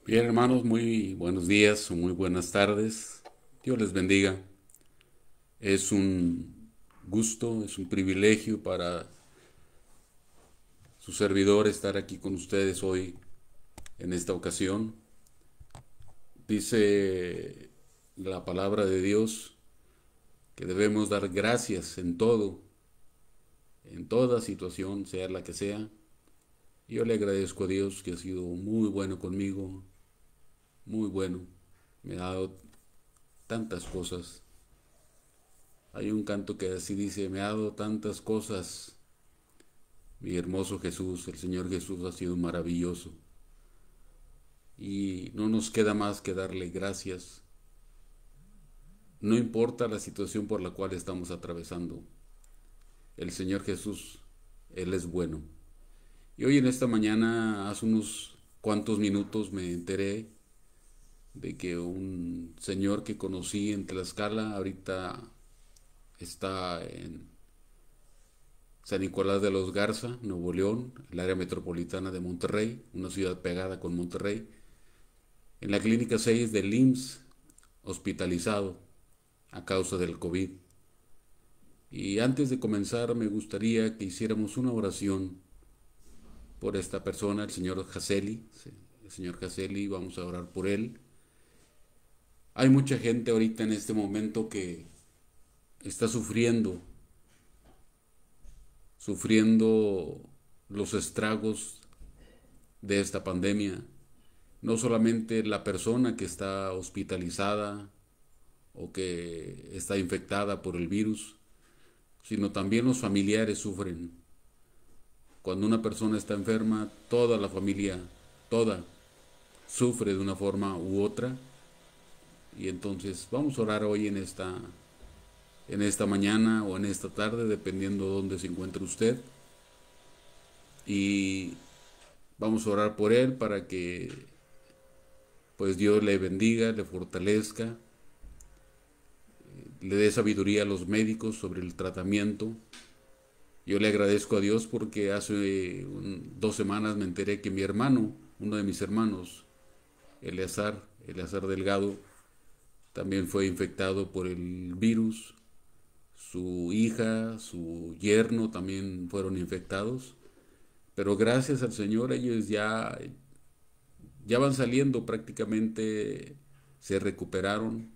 Bien, hermanos, muy buenos días o muy buenas tardes. Dios les bendiga. Es un gusto, es un privilegio para su servidor estar aquí con ustedes hoy en esta ocasión. Dice la palabra de Dios que debemos dar gracias en todo, en toda situación, sea la que sea. Y yo le agradezco a Dios que ha sido muy bueno conmigo, muy bueno. Me ha dado tantas cosas. Hay un canto que así dice: me ha dado tantas cosas. Mi hermoso Jesús, el Señor Jesús ha sido maravilloso. Y no nos queda más que darle gracias. No importa la situación por la cual estamos atravesando. El Señor Jesús, Él es bueno. Y hoy en esta mañana, hace unos cuantos minutos, me enteré de que un señor que conocí en Tlaxcala ahorita está en San Nicolás de los Garza, Nuevo León, el área metropolitana de Monterrey, una ciudad pegada con Monterrey, en la clínica 6 del IMSS, hospitalizado a causa del COVID. Y antes de comenzar me gustaría que hiciéramos una oración por esta persona, el señor Haseli. El señor Haseli, vamos a orar por él. Hay mucha gente ahorita en este momento que está sufriendo los estragos de esta pandemia. No solamente la persona que está hospitalizada o que está infectada por el virus, sino también los familiares sufren. Cuando una persona está enferma, toda la familia, toda, sufre de una forma u otra. Y entonces vamos a orar hoy en esta mañana o en esta tarde, dependiendo de dónde se encuentre usted. Y vamos a orar por él para que pues Dios le bendiga, le fortalezca, le dé sabiduría a los médicos sobre el tratamiento. Yo le agradezco a Dios porque hace 2 semanas me enteré que mi hermano, uno de mis hermanos, Eleazar Delgado, también fue infectado por el virus. Su hija, su yerno también fueron infectados. Pero gracias al Señor ellos ya van saliendo prácticamente, se recuperaron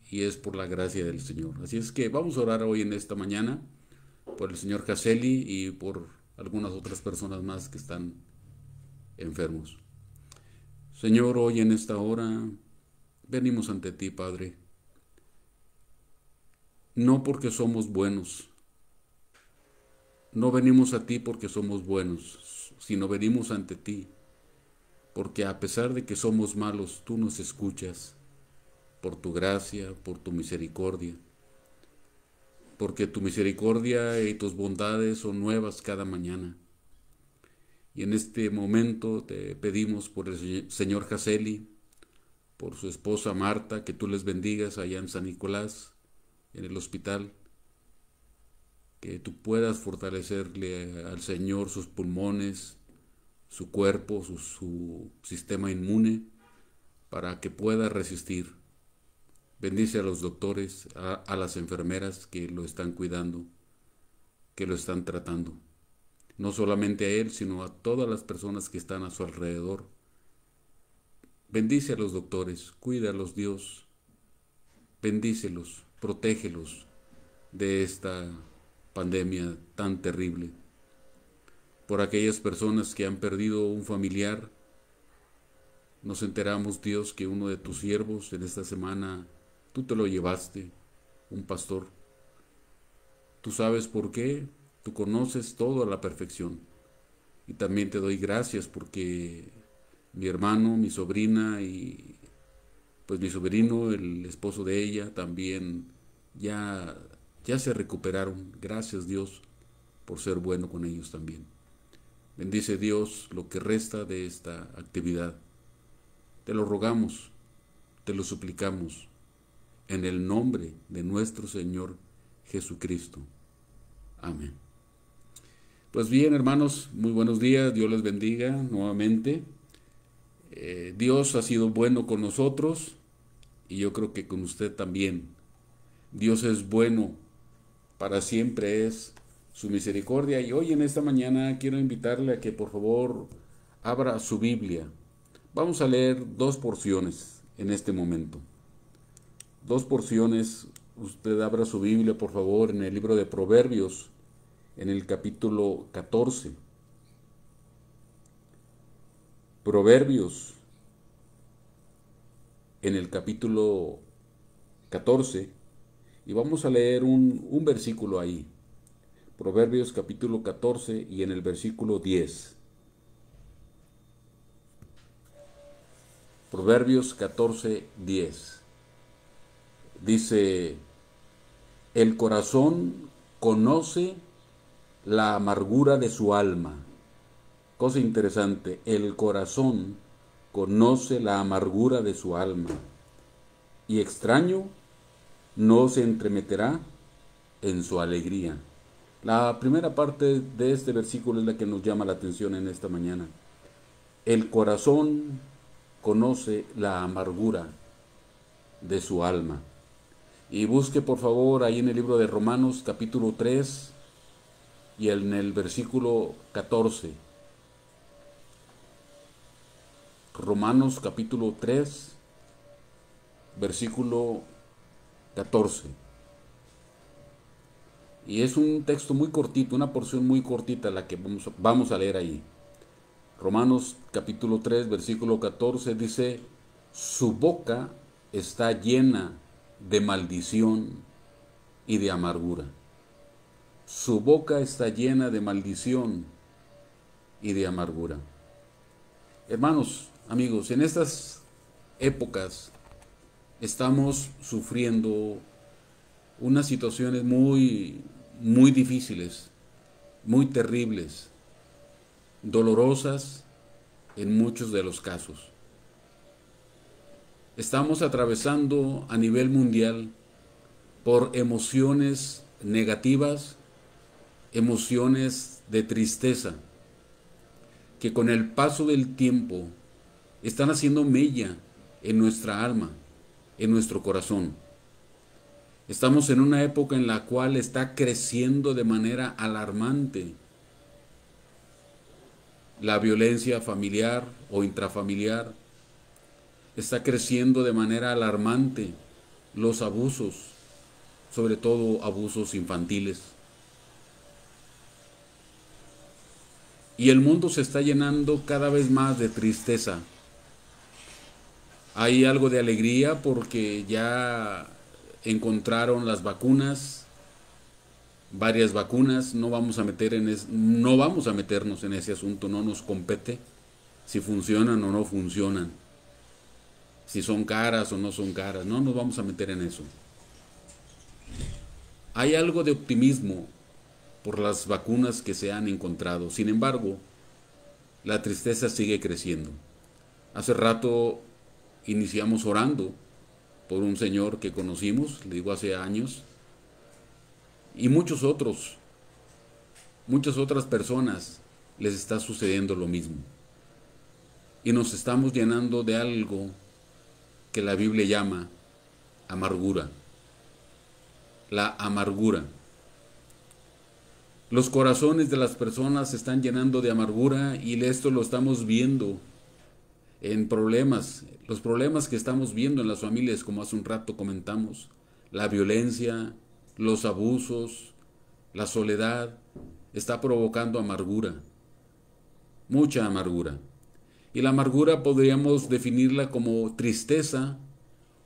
y es por la gracia del Señor. Así es que vamos a orar hoy en esta mañana por el señor Caselli y por algunas otras personas más que están enfermos. Señor, hoy en esta hora venimos ante ti, Padre, no porque somos buenos, no venimos a ti porque somos buenos, sino venimos ante ti porque a pesar de que somos malos, tú nos escuchas por tu gracia, por tu misericordia, porque tu misericordia y tus bondades son nuevas cada mañana. Y en este momento te pedimos por el señor Haseli, por su esposa Marta, que tú les bendigas allá en San Nicolás, en el hospital, que tú puedas fortalecerle al Señor sus pulmones, su cuerpo, su sistema inmune, para que pueda resistir. Bendice a los doctores, a las enfermeras que lo están cuidando, que lo están tratando. No solamente a él, sino a todas las personas que están a su alrededor. Bendice a los doctores, cuídalos, Dios. Bendícelos, protégelos de esta pandemia tan terrible. Por aquellas personas que han perdido un familiar, nos enteramos, Dios, que uno de tus siervos en esta semana, tú te lo llevaste, un pastor. Tú sabes por qué, tú conoces todo a la perfección. Y también te doy gracias porque mi hermano, mi sobrina y pues mi sobrino, el esposo de ella, también ya, ya se recuperaron. Gracias, Dios, por ser bueno con ellos también. Bendice, Dios, lo que resta de esta actividad. Te lo rogamos, te lo suplicamos, en el nombre de nuestro Señor Jesucristo. Amén. Pues bien, hermanos, muy buenos días, Dios les bendiga nuevamente. Dios ha sido bueno con nosotros y yo creo que con usted también. Dios es bueno, para siempre es su misericordia. Y hoy en esta mañana quiero invitarle a que por favor abra su Biblia. Vamos a leer dos porciones en este momento. Dos porciones. Usted abra su Biblia por favor en el libro de Proverbios, en el capítulo 14. Proverbios, en el capítulo 14, y vamos a leer un versículo ahí. Proverbios capítulo 14 y en el versículo 10. Proverbios 14, 10. Dice, el corazón conoce la amargura de su alma. Cosa interesante, el corazón conoce la amargura de su alma, y extraño no se entremeterá en su alegría. La primera parte de este versículo es la que nos llama la atención en esta mañana. El corazón conoce la amargura de su alma. Y busque por favor ahí en el libro de Romanos capítulo 3 y en el versículo 14. Romanos capítulo 3, versículo 14. Y es un texto muy cortito, una porción muy cortita la que vamos a leer ahí. Romanos capítulo 3, versículo 14 dice, su boca está llena de maldición y de amargura. Su boca está llena de maldición y de amargura. Hermanos, amigos, en estas épocas estamos sufriendo unas situaciones muy difíciles, muy terribles, dolorosas en muchos de los casos. Estamos atravesando a nivel mundial por emociones negativas, emociones de tristeza, que con el paso del tiempo están haciendo mella en nuestra alma, en nuestro corazón. Estamos en una época en la cual está creciendo de manera alarmante la violencia familiar o intrafamiliar. Está creciendo de manera alarmante los abusos, sobre todo abusos infantiles. Y el mundo se está llenando cada vez más de tristeza. Hay algo de alegría porque ya encontraron las vacunas, varias vacunas. No vamos a meternos en ese asunto, no nos compete si funcionan o no funcionan, si son caras o no son caras, no nos vamos a meter en eso. Hay algo de optimismo por las vacunas que se han encontrado. Sin embargo, la tristeza sigue creciendo. Hace rato iniciamos orando por un señor que conocimos, le digo hace años, y muchas otras personas les está sucediendo lo mismo. Y nos estamos llenando de algo que la Biblia llama amargura. La amargura. Los corazones de las personas se están llenando de amargura y esto lo estamos viendo en problemas, los problemas que estamos viendo en las familias, como hace un rato comentamos, la violencia, los abusos, la soledad, está provocando amargura, mucha amargura. Y la amargura podríamos definirla como tristeza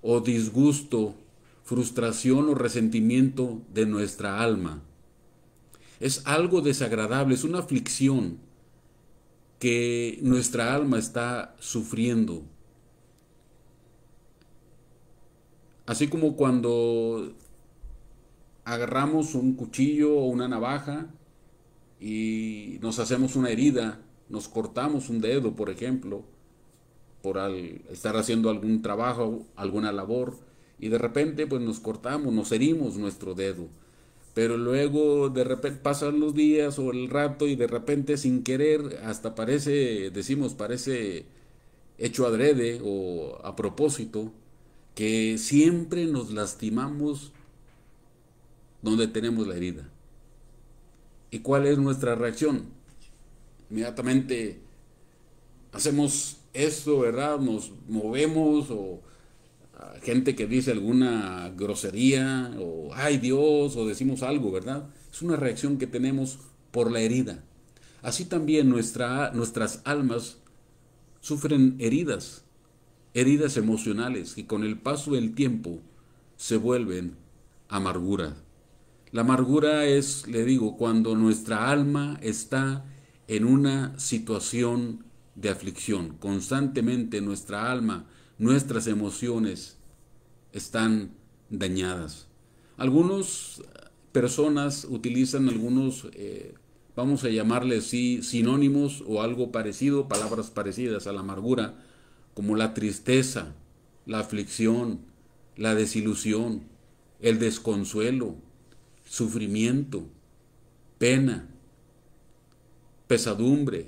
o disgusto, frustración o resentimiento de nuestra alma. Es algo desagradable, es una aflicción que nuestra alma está sufriendo. Así como cuando agarramos un cuchillo o una navaja y nos hacemos una herida, nos cortamos un dedo, por ejemplo, por estar haciendo algún trabajo, alguna labor, y de repente pues nos cortamos, nos herimos nuestro dedo. Pero luego de repente pasan los días o el rato y de repente sin querer hasta parece hecho adrede o a propósito, que siempre nos lastimamos donde tenemos la herida. ¿Y cuál es nuestra reacción? Inmediatamente hacemos esto, ¿verdad? Nos movemos o gente que dice alguna grosería o ay Dios o decimos algo, ¿verdad? Es una reacción que tenemos por la herida. Así también nuestras almas sufren heridas, heridas emocionales que con el paso del tiempo se vuelven amargura. La amargura es, le digo, cuando nuestra alma está en una situación de aflicción. Constantemente nuestra alma, nuestras emociones están dañadas. Algunas personas utilizan algunos, vamos a llamarle así, sinónimos o algo parecido, palabras parecidas a la amargura, como la tristeza, la aflicción, la desilusión, el desconsuelo, sufrimiento, pena, pesadumbre,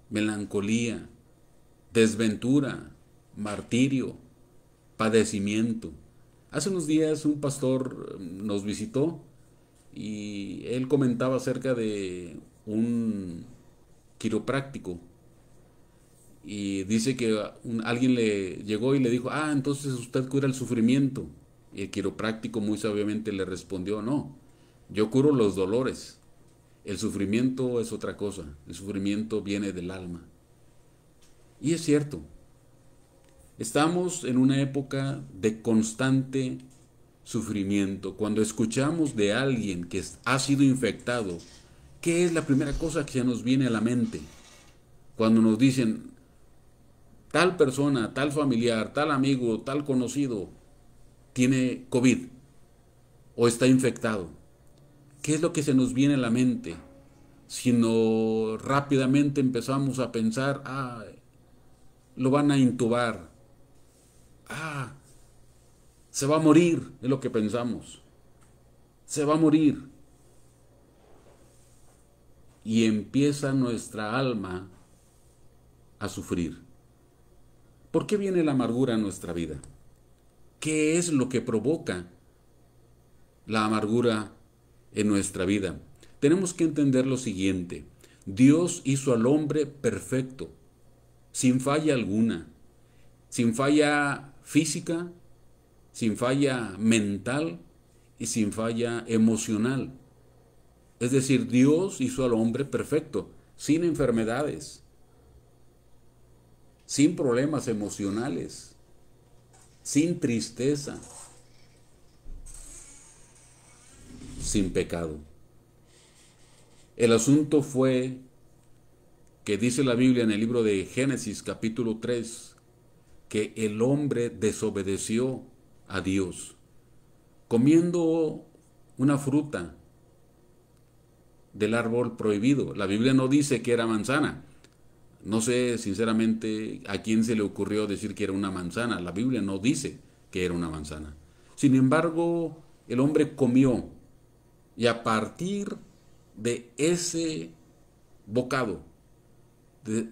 melancolía, desventura, martirio, padecimiento. Hace unos días un pastor nos visitó y él comentaba acerca de un quiropráctico y dice que alguien le llegó y le dijo, ah, entonces usted cura el sufrimiento. Y el quiropráctico muy sabiamente le respondió, no, yo curo los dolores. El sufrimiento es otra cosa. El sufrimiento viene del alma. Y es cierto, estamos en una época de constante sufrimiento. Cuando escuchamos de alguien que ha sido infectado, ¿qué es la primera cosa que se nos viene a la mente? Cuando nos dicen, tal persona, tal familiar, tal amigo, tal conocido tiene COVID o está infectado. ¿Qué es lo que se nos viene a la mente? Sino rápidamente empezamos a pensar, ah, lo van a intubar, ah, se va a morir, es lo que pensamos, se va a morir. Y empieza nuestra alma a sufrir. ¿Por qué viene la amargura a nuestra vida? ¿Qué es lo que provoca la amargura en nuestra vida? Tenemos que entender lo siguiente. Dios hizo al hombre perfecto, sin falla alguna, sin falla física, sin falla mental y sin falla emocional. Es decir, Dios hizo al hombre perfecto, sin enfermedades, sin problemas emocionales, sin tristeza, sin pecado. El asunto fue que dice la Biblia en el libro de Génesis capítulo 3, que el hombre desobedeció a Dios, comiendo una fruta del árbol prohibido. La Biblia no dice que era manzana. No sé sinceramente a quién se le ocurrió decir que era una manzana. La Biblia no dice que era una manzana. Sin embargo, el hombre comió y a partir de ese bocado,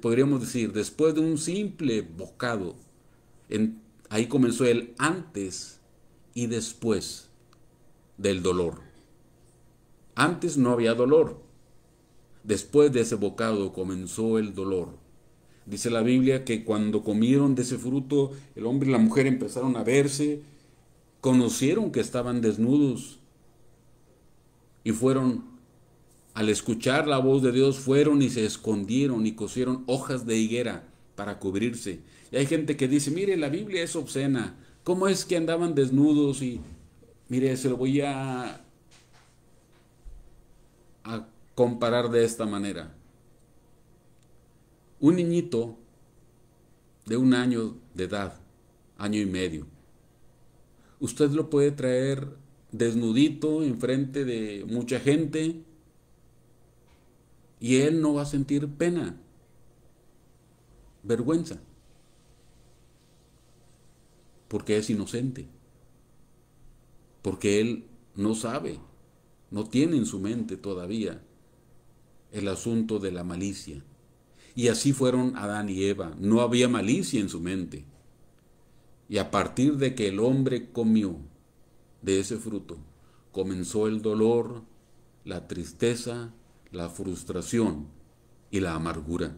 podríamos decir, después de un simple bocado, ahí comenzó el antes y después del dolor. Antes no había dolor. Después de ese bocado comenzó el dolor. Dice la Biblia que cuando comieron de ese fruto, el hombre y la mujer empezaron a verse, conocieron que estaban desnudos y fueron, al escuchar la voz de Dios, fueron y se escondieron y cosieron hojas de higuera para cubrirse. Y hay gente que dice, mire, la Biblia es obscena. ¿Cómo es que andaban desnudos? Y mire, se lo voy a comparar de esta manera. Un niñito de 1 año de edad, año y medio, usted lo puede traer desnudito enfrente de mucha gente y él no va a sentir pena, vergüenza, porque es inocente, porque él no sabe, no tiene en su mente todavía el asunto de la malicia. Y así fueron Adán y Eva. No había malicia en su mente. Y a partir de que el hombre comió de ese fruto, comenzó el dolor, la tristeza, la frustración y la amargura.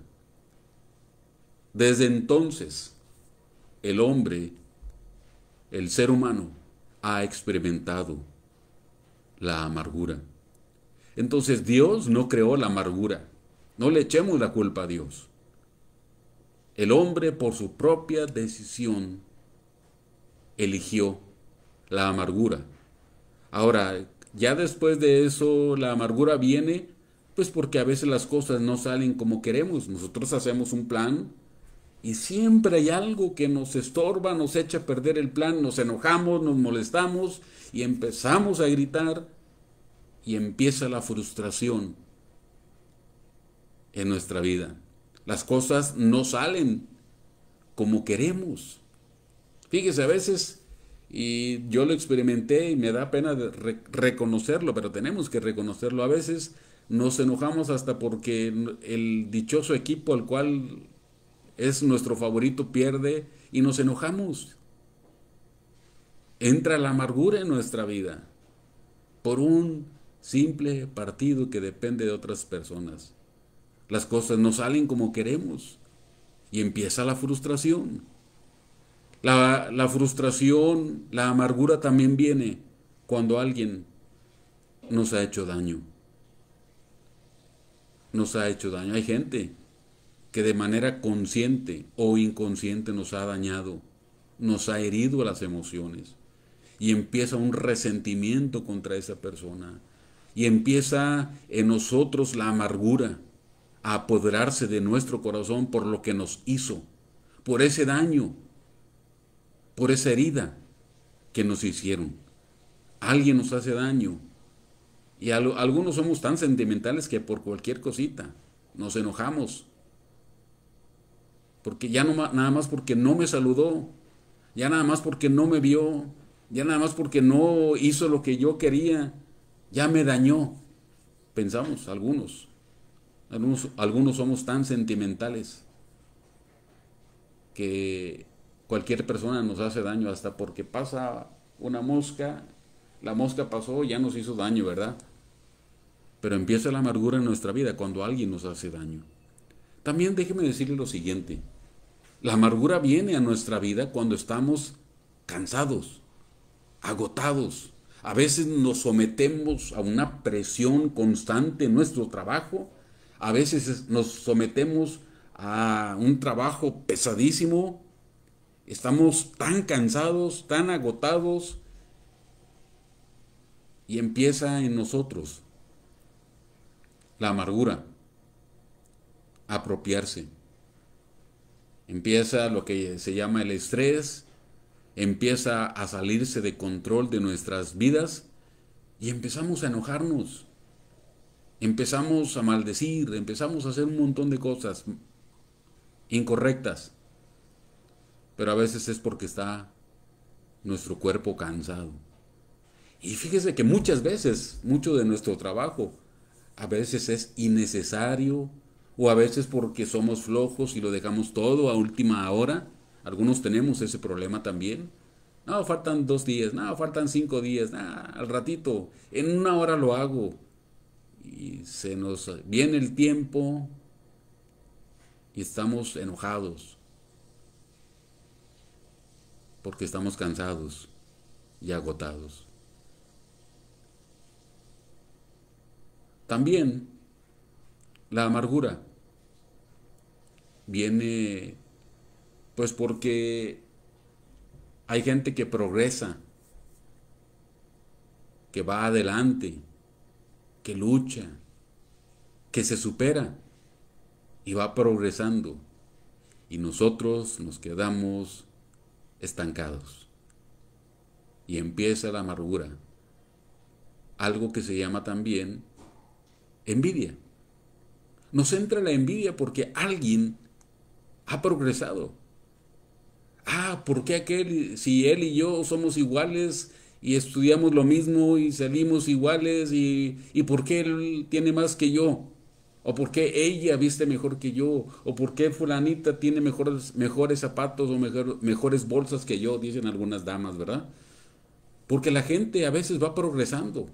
Desde entonces, el hombre, el ser humano, ha experimentado la amargura. Entonces Dios no creó la amargura. No le echemos la culpa a Dios. El hombre, por su propia decisión, eligió la amargura. Ahora, ya después de eso, la amargura viene, pues porque a veces las cosas no salen como queremos. Nosotros hacemos un plan y siempre hay algo que nos estorba, nos echa a perder el plan, nos enojamos, nos molestamos y empezamos a gritar y empieza la frustración en nuestra vida. Las cosas no salen como queremos. Fíjese, a veces, y yo lo experimenté y me da pena reconocerlo, pero tenemos que reconocerlo. A veces nos enojamos hasta porque el dichoso equipo al cual es nuestro favorito pierde y nos enojamos. Entra la amargura en nuestra vida por un simple partido que depende de otras personas. Las cosas no salen como queremos y empieza la frustración. La frustración, la amargura también viene cuando alguien nos ha hecho daño. Nos ha hecho daño. Hay gente que de manera consciente o inconsciente nos ha dañado, nos ha herido las emociones y empieza un resentimiento contra esa persona y empieza en nosotros la amargura a apoderarse de nuestro corazón por lo que nos hizo, por ese daño, por esa herida que nos hicieron. Alguien nos hace daño y algunos somos tan sentimentales que por cualquier cosita nos enojamos. Porque ya no, nada más porque no me saludó, ya nada más porque no me vio, ya nada más porque no hizo lo que yo quería, ya me dañó. Pensamos algunos somos tan sentimentales que cualquier persona nos hace daño hasta porque pasa una mosca, la mosca pasó y ya nos hizo daño, ¿verdad? Pero empieza la amargura en nuestra vida cuando alguien nos hace daño. También déjeme decirle lo siguiente. La amargura viene a nuestra vida cuando estamos cansados, agotados. A veces nos sometemos a una presión constante en nuestro trabajo. A veces nos sometemos a un trabajo pesadísimo. Estamos tan cansados, tan agotados. Y empieza en nosotros la amargura a apropiarse. Empieza lo que se llama el estrés, empieza a salirse de control de nuestras vidas y empezamos a enojarnos, empezamos a maldecir, empezamos a hacer un montón de cosas incorrectas, pero a veces es porque está nuestro cuerpo cansado. Y fíjese que muchas veces, mucho de nuestro trabajo, a veces es innecesario, o a veces porque somos flojos y lo dejamos todo a última hora. Algunos tenemos ese problema también. No, faltan 2 días, no, faltan 5 días, al ratito, en 1 hora lo hago. Y se nos viene el tiempo y estamos enojados porque estamos cansados y agotados. También la amargura viene pues porque hay gente que progresa, que va adelante, que lucha, que se supera y va progresando. Y nosotros nos quedamos estancados. Y empieza la amargura. Algo que se llama también envidia. Nos entra la envidia porque alguien ha progresado. ¿Por qué aquel, si él y yo somos iguales y estudiamos lo mismo y salimos iguales y por qué él tiene más que yo? o por qué ella viste mejor que yo, o por qué fulanita tiene mejores zapatos o mejores bolsas que yo, dicen algunas damas, ¿verdad? Porque la gente a veces va progresando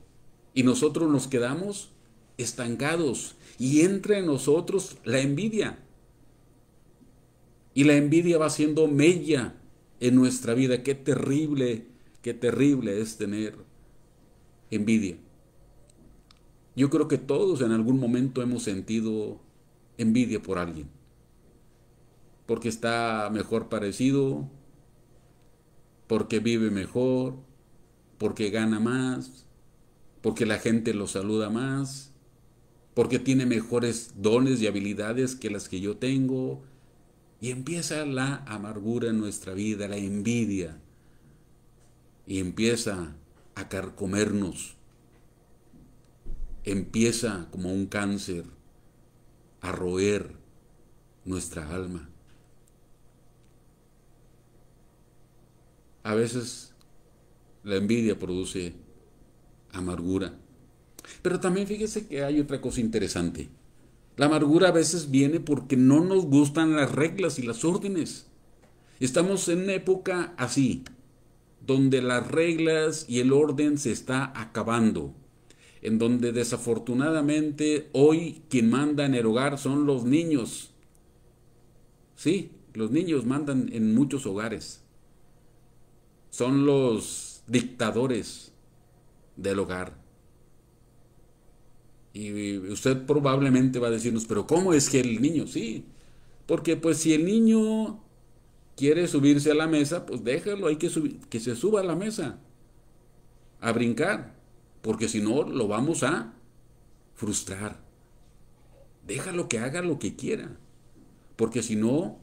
y nosotros nos quedamos estancados y entra en nosotros la envidia. Y la envidia va siendo mella en nuestra vida. Qué terrible es tener envidia. Yo creo que todos en algún momento hemos sentido envidia por alguien, porque está mejor parecido, porque vive mejor, porque gana más, porque la gente lo saluda más, porque tiene mejores dones y habilidades que las que yo tengo. Y empieza la amargura en nuestra vida, la envidia, y empieza a carcomernos, empieza como un cáncer a roer nuestra alma. A veces la envidia produce amargura. Pero también fíjese que hay otra cosa interesante. La amargura a veces viene porque no nos gustan las reglas y las órdenes. Estamos en una época así, donde las reglas y el orden se está acabando, en donde desafortunadamente hoy quien manda en el hogar son los niños. Sí, los niños mandan en muchos hogares. Son los dictadores del hogar. Y usted probablemente va a decirnos, pero ¿cómo es que el niño? Sí, porque pues si el niño quiere subirse a la mesa, pues déjalo, hay que se suba a la mesa, a brincar, porque si no lo vamos a frustrar. Déjalo que haga lo que quiera, porque si no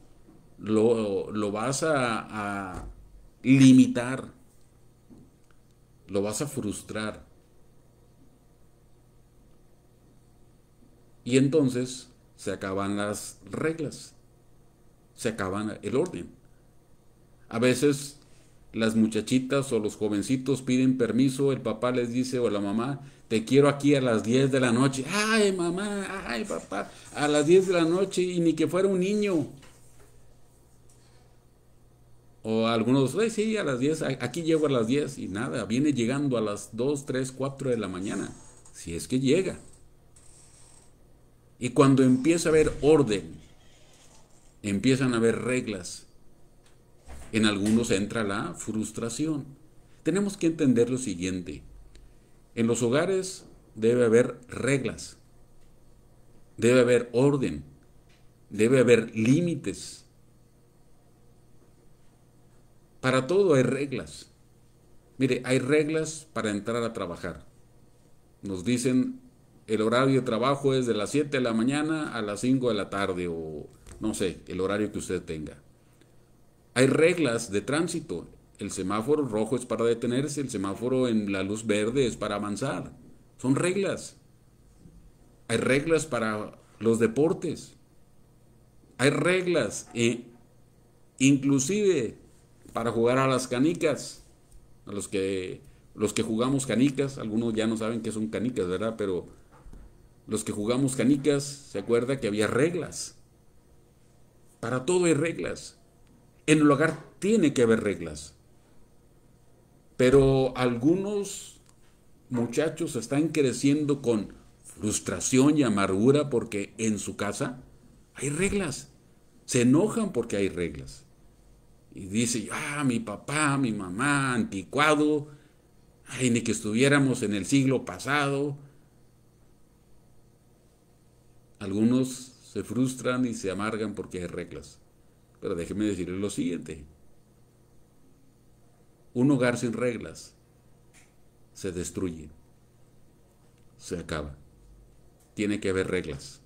lo vas a limitar, lo vas a frustrar. Y entonces se acaban las reglas, se acaban el orden. A veces las muchachitas o los jovencitos piden permiso, el papá les dice o la mamá, te quiero aquí a las 10 de la noche. Ay, mamá, ay, papá, a las 10 de la noche y ni que fuera un niño. O algunos, sí, a las 10, aquí llego a las 10 y nada, viene llegando a las 2, 3, 4 de la mañana, si es que llega. Y cuando empieza a haber orden, empiezan a haber reglas, en algunos entra la frustración. Tenemos que entender lo siguiente. En los hogares debe haber reglas, debe haber orden, debe haber límites. Para todo hay reglas. Mire, hay reglas para entrar a trabajar. Nos dicen el horario de trabajo es de las 7 de la mañana a las 5 de la tarde o no sé, el horario que usted tenga. Hay reglas de tránsito. El semáforo rojo es para detenerse, el semáforo en la luz verde es para avanzar. Son reglas. Hay reglas para los deportes. Hay reglas, inclusive para jugar a las canicas. A los que jugamos canicas, algunos ya no saben qué son canicas, ¿verdad? Pero los que jugamos canicas, se acuerda que había reglas. Para todo hay reglas. En el hogar tiene que haber reglas. Pero algunos muchachos están creciendo con frustración y amargura porque en su casa hay reglas. Se enojan porque hay reglas. Y dice, mi papá, mi mamá, anticuado, ay, ni que estuviéramos en el siglo pasado. Algunos se frustran y se amargan porque hay reglas. Pero déjeme decirles lo siguiente. Un hogar sin reglas se destruye, se acaba. Tiene que haber reglas.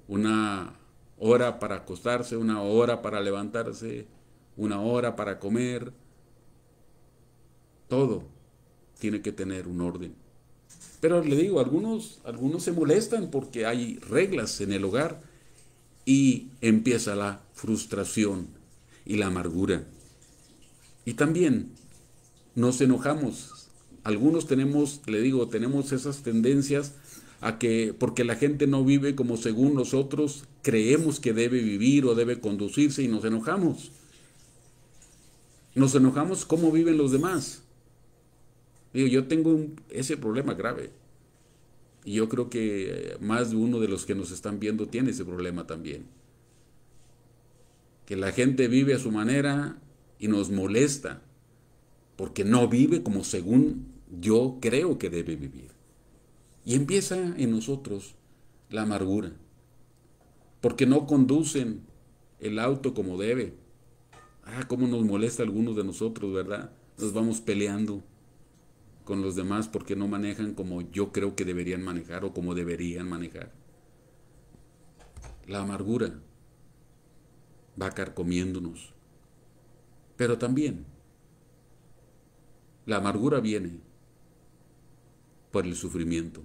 Una hora para acostarse, una hora para levantarse, una hora para comer. Todo tiene que tener un orden. Pero le digo, algunos se molestan porque hay reglas en el hogar y empieza la frustración y la amargura. Y también nos enojamos. Algunos tenemos, le digo, tenemos esas tendencias porque la gente no vive como según nosotros creemos que debe vivir o debe conducirse y nos enojamos. Nos enojamos cómo viven los demás. Digo, yo tengo ese problema grave. Y yo creo que más de uno de los que nos están viendo tiene ese problema también. Que la gente vive a su manera y nos molesta porque no vive como según yo creo que debe vivir. Y empieza en nosotros la amargura, porque no conducen el auto como debe. Cómo nos molesta a algunos de nosotros, ¿verdad? Nos vamos peleando con los demás porque no manejan como yo creo que deberían manejar o como deberían manejar. La amargura va carcomiéndonos. Pero también la amargura viene por el sufrimiento.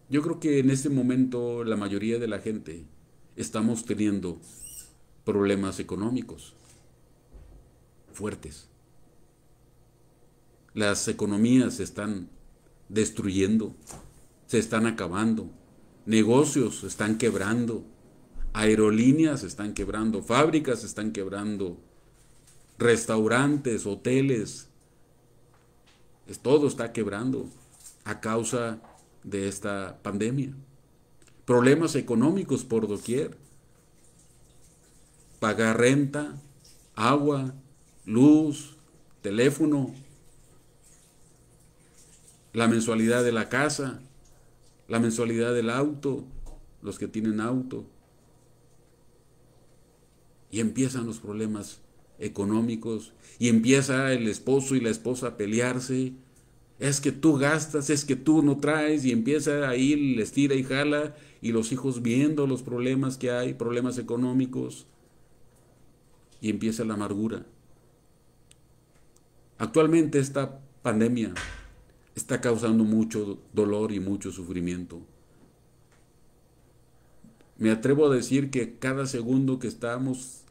Yo creo que en este momento la mayoría de la gente estamos teniendo problemas económicos fuertes. Las economías se están destruyendo, se están acabando, negocios están quebrando, aerolíneas están quebrando, fábricas están quebrando, restaurantes, hoteles, todo está quebrando a causa de esta pandemia. Problemas económicos por doquier. Pagar renta, agua, luz, teléfono, la mensualidad de la casa, la mensualidad del auto, los que tienen auto. Y empiezan los problemas económicos y empieza el esposo y la esposa a pelearse. Es que tú gastas, es que tú no traes, y empieza ahí el estira y jala, y los hijos viendo los problemas que hay, problemas económicos, y empieza la amargura. Actualmente esta pandemia está causando mucho dolor y mucho sufrimiento. Me atrevo a decir que cada segundo que estamos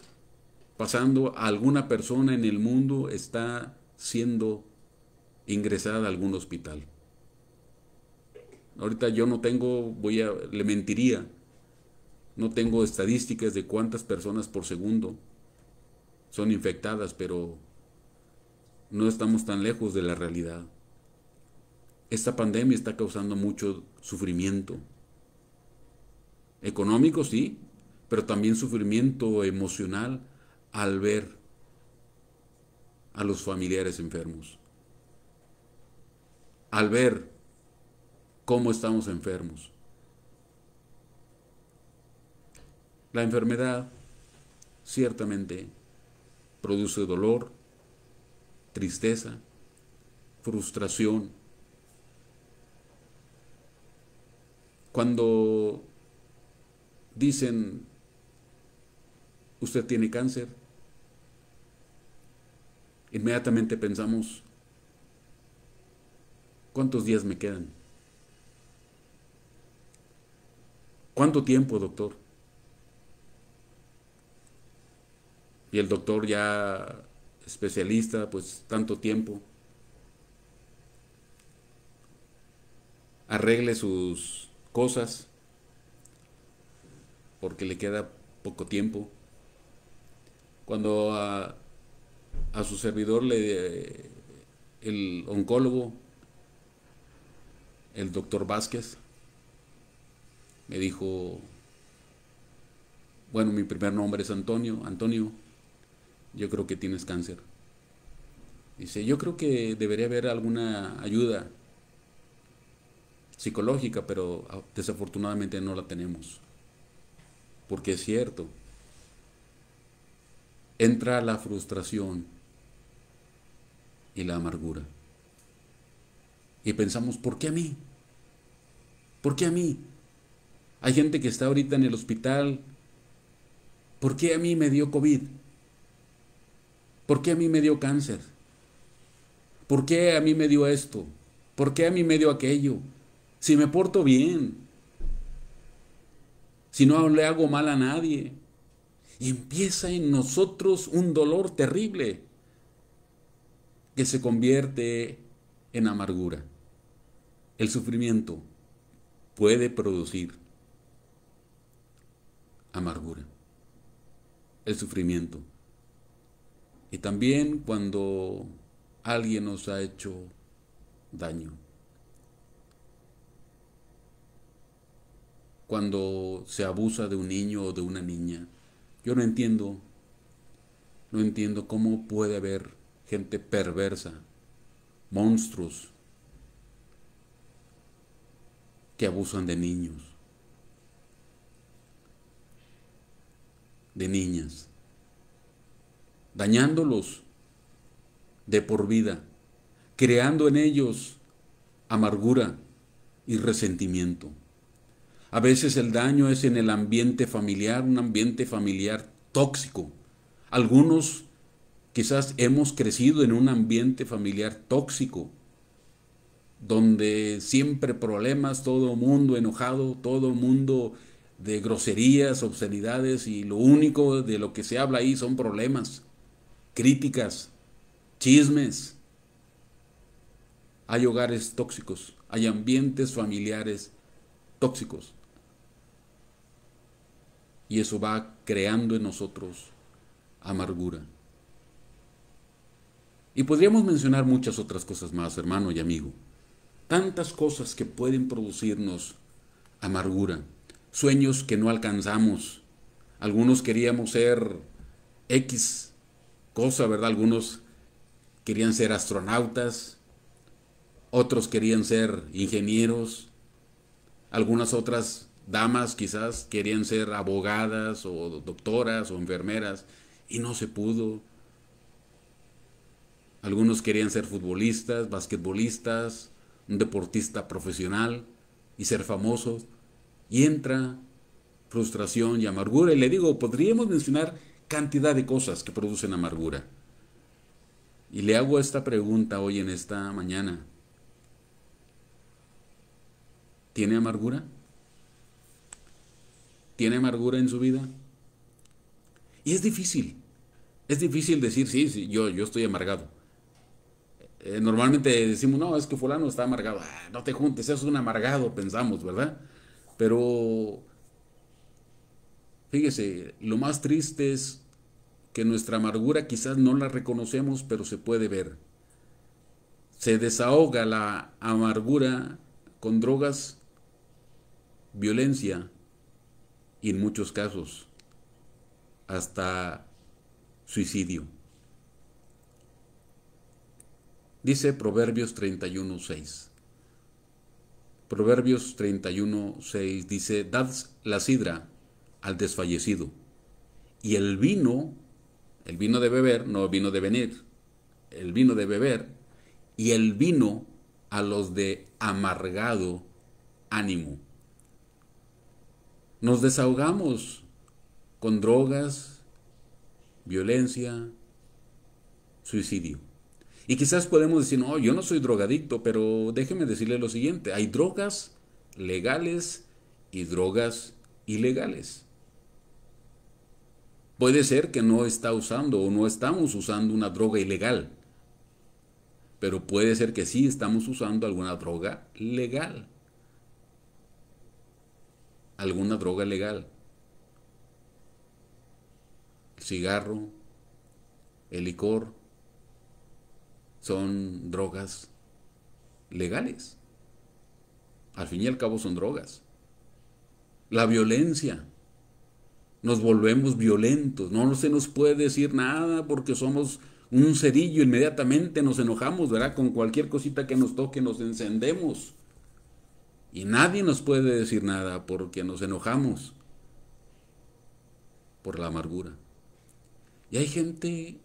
pasando, alguna persona en el mundo está siendo ingresada a algún hospital. Ahorita yo no tengo, le mentiría, no tengo estadísticas de cuántas personas por segundo son infectadas, pero no estamos tan lejos de la realidad. Esta pandemia está causando mucho sufrimiento. Económico, sí, pero también sufrimiento emocional al ver a los familiares enfermos. Al ver cómo estamos enfermos. La enfermedad ciertamente produce dolor, tristeza, frustración. Cuando dicen, usted tiene cáncer, inmediatamente pensamos, ¿cuántos días me quedan? ¿Cuánto tiempo, doctor? Y el doctor ya especialista, pues tanto tiempo. Arregle sus cosas porque le queda poco tiempo. Cuando a su servidor el oncólogo, el doctor Vázquez, me dijo, bueno, mi primer nombre es Antonio, yo creo que tienes cáncer. Dice, yo creo que debería haber alguna ayuda psicológica, pero desafortunadamente no la tenemos. Porque es cierto, entra la frustración y la amargura. Y pensamos, ¿por qué a mí? ¿Por qué a mí? Hay gente que está ahorita en el hospital. ¿Por qué a mí me dio COVID? ¿Por qué a mí me dio cáncer? ¿Por qué a mí me dio esto? ¿Por qué a mí me dio aquello? Si me porto bien, si no le hago mal a nadie. Y empieza en nosotros un dolor terrible que se convierte en amargura. El sufrimiento puede producir amargura. El sufrimiento. Y también cuando alguien nos ha hecho daño. Cuando se abusa de un niño o de una niña. Yo no entiendo cómo puede haber gente perversa, monstruos que abusan de niños, de niñas, dañándolos de por vida, creando en ellos amargura y resentimiento. A veces el daño es en el ambiente familiar, un ambiente familiar tóxico. Algunos quizás hemos crecido en un ambiente familiar tóxico, donde siempre problemas, todo mundo enojado, todo mundo de groserías, obscenidades, y lo único de lo que se habla ahí son problemas, críticas, chismes. Hay hogares tóxicos, hay ambientes familiares tóxicos. Y eso va creando en nosotros amargura. Y podríamos mencionar muchas otras cosas más, hermano y amigo. Tantas cosas que pueden producirnos amargura. Sueños que no alcanzamos. Algunos queríamos ser X cosa, ¿verdad? Algunos querían ser astronautas. Otros querían ser ingenieros. Algunas otras damas quizás querían ser abogadas o doctoras o enfermeras y no se pudo. Algunos querían ser futbolistas, basquetbolistas, un deportista profesional y ser famosos. Y entra frustración y amargura. Y le digo, podríamos mencionar cantidad de cosas que producen amargura. Y le hago esta pregunta hoy en esta mañana. ¿Tiene amargura? ¿Tiene amargura en su vida? Y es difícil decir, sí, yo estoy amargado. Normalmente decimos, no, es que fulano está amargado. No te juntes, eso es un amargado, pensamos, ¿verdad? Pero, fíjese, lo más triste es que nuestra amargura quizás no la reconocemos, pero se puede ver. Se desahoga la amargura con drogas, violencia y en muchos casos hasta suicidio. Dice Proverbios 31:6. Proverbios 31:6 dice, dad la sidra al desfallecido y el vino de beber, no vino de venir, el vino de beber y el vino a los de amargado ánimo. Nos desahogamos con drogas, violencia, suicidio. Y quizás podemos decir, no, yo no soy drogadicto, pero déjeme decirle lo siguiente, hay drogas legales y drogas ilegales. Puede ser que no está usando o no estamos usando una droga ilegal, pero puede ser que sí estamos usando alguna droga legal. Alguna droga legal. El cigarro, el licor, son drogas legales. Al fin y al cabo son drogas. La violencia. Nos volvemos violentos. No se nos puede decir nada porque somos un cerillo. Inmediatamente nos enojamos, ¿verdad? Con cualquier cosita que nos toque nos encendemos. Y nadie nos puede decir nada porque nos enojamos por la amargura. Y hay gente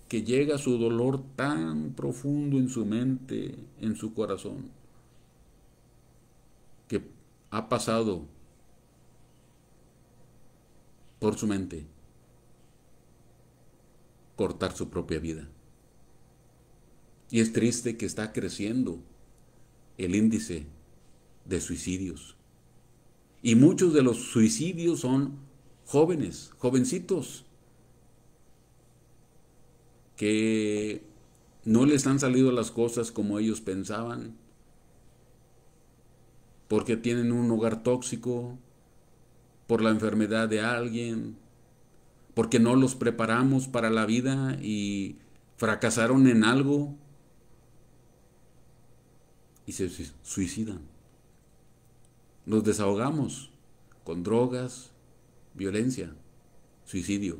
que llega a su dolor tan profundo en su mente, en su corazón, que ha pasado por su mente cortar su propia vida. Y es triste que está creciendo el índice de suicidios. Y muchos de los suicidios son jóvenes, jovencitos, que no les han salido las cosas como ellos pensaban porque tienen un hogar tóxico, por la enfermedad de alguien, porque no los preparamos para la vida y fracasaron en algo y se suicidan. Nos desahogamos con drogas, violencia, suicidio.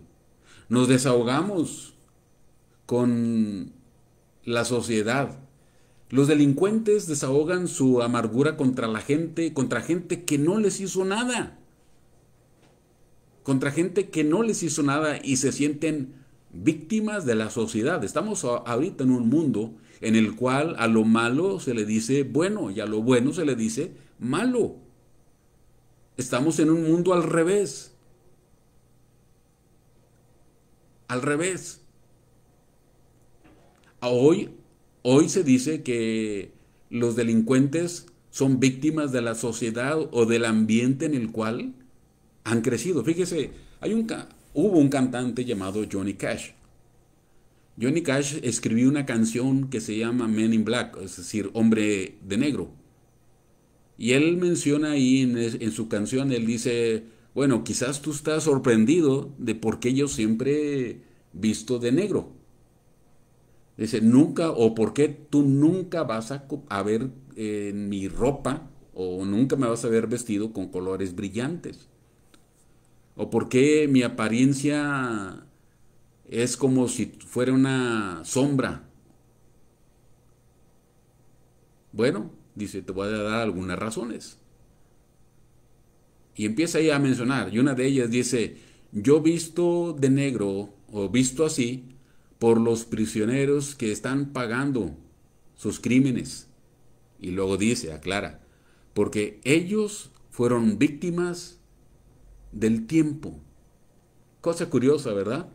Nos desahogamos con la sociedad. Los delincuentes desahogan su amargura contra contra gente que no les hizo nada. Contra gente que no les hizo nada y se sienten víctimas de la sociedad. Estamos ahorita en un mundo en el cual a lo malo se le dice bueno y a lo bueno se le dice malo. Estamos en un mundo al revés. Al revés. Hoy se dice que los delincuentes son víctimas de la sociedad o del ambiente en el cual han crecido. Fíjese, hubo un cantante llamado Johnny Cash. Johnny Cash escribió una canción que se llama Men in Black, es decir, Hombre de Negro. Y él menciona ahí en su canción, él dice, bueno, quizás tú estás sorprendido de por qué yo siempre he visto de negro. Dice, nunca, o por qué tú nunca vas a ver en mi ropa, o nunca me vas a ver vestido con colores brillantes. O por qué mi apariencia es como si fuera una sombra. Bueno, dice, te voy a dar algunas razones. Y empieza ahí a mencionar, y una de ellas dice, yo visto de negro, o visto así, por los prisioneros que están pagando sus crímenes. Y luego dice, aclara, porque ellos fueron víctimas del tiempo. Cosa curiosa, ¿verdad?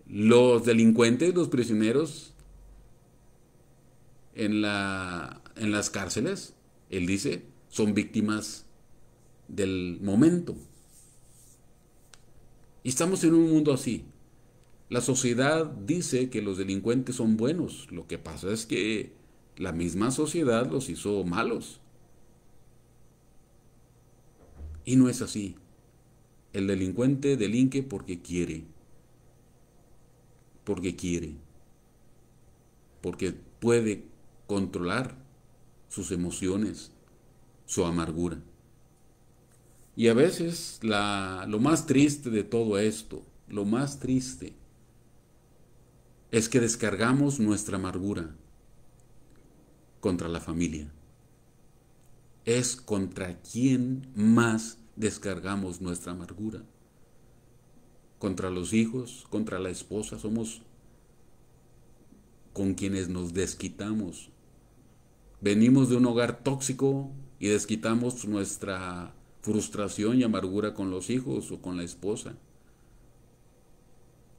Los delincuentes, los prisioneros en las cárceles, él dice, son víctimas del momento. Y estamos en un mundo así. La sociedad dice que los delincuentes son buenos. Lo que pasa es que la misma sociedad los hizo malos. Y no es así. El delincuente delinque porque quiere. Porque quiere. Porque puede controlar sus emociones, su amargura. Y a veces lo más triste de todo esto, lo más triste, es que descargamos nuestra amargura contra la familia. Es contra quien más descargamos nuestra amargura. Contra los hijos, contra la esposa, somos con quienes nos desquitamos. Venimos de un hogar tóxico y desquitamos nuestra frustración y amargura con los hijos o con la esposa.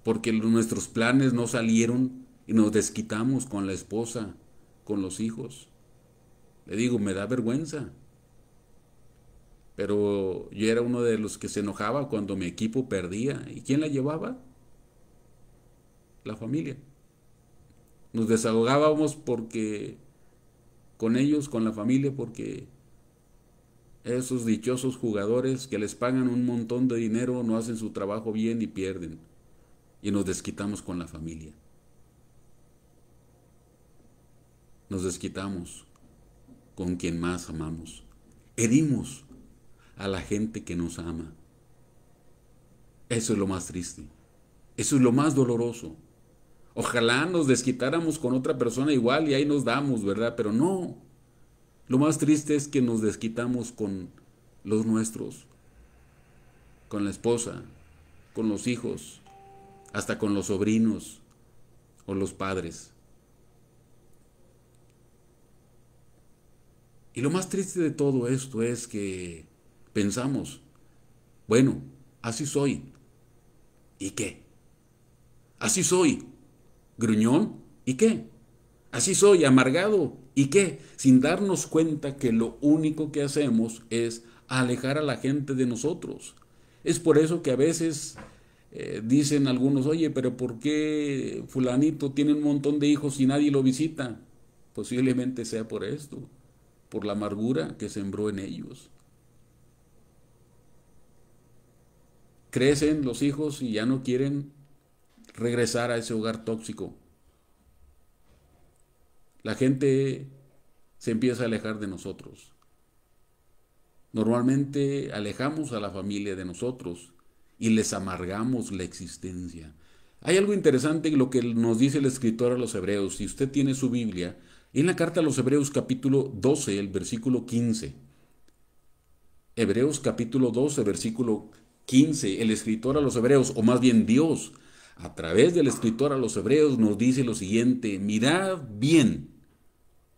Porque nuestros planes no salieron y nos desquitamos con la esposa, con los hijos. Le digo, me da vergüenza. Pero yo era uno de los que se enojaba cuando mi equipo perdía. ¿Y quién la llevaba? La familia. Nos desahogábamos con ellos, con la familia, porque esos dichosos jugadores que les pagan un montón de dinero no hacen su trabajo bien y pierden. Y nos desquitamos con la familia. Nos desquitamos con quien más amamos. Herimos a la gente que nos ama. Eso es lo más triste. Eso es lo más doloroso. Ojalá nos desquitáramos con otra persona igual y ahí nos damos, ¿verdad? Pero no. Lo más triste es que nos desquitamos con los nuestros, con la esposa, con los hijos, hasta con los sobrinos o los padres. Y lo más triste de todo esto es que pensamos, bueno, así soy. ¿Y qué? Así soy, gruñón. ¿Y qué? Así soy, amargado. ¿Y qué? Sin darnos cuenta que lo único que hacemos es alejar a la gente de nosotros. Es por eso que a veces dicen algunos, oye, pero ¿por qué fulanito tiene un montón de hijos y nadie lo visita? Posiblemente sea por esto. por la amargura que sembró en ellos. Crecen los hijos y ya no quieren regresar a ese hogar tóxico. La gente se empieza a alejar de nosotros. Normalmente alejamos a la familia de nosotros y les amargamos la existencia. Hay algo interesante en lo que nos dice el escritor a los Hebreos. Si usted tiene su Biblia, en la carta a los Hebreos capítulo 12, el versículo 15. Hebreos capítulo 12, versículo 15. El escritor a los Hebreos, o más bien Dios, a través del escritor a los Hebreos nos dice lo siguiente: mirad bien.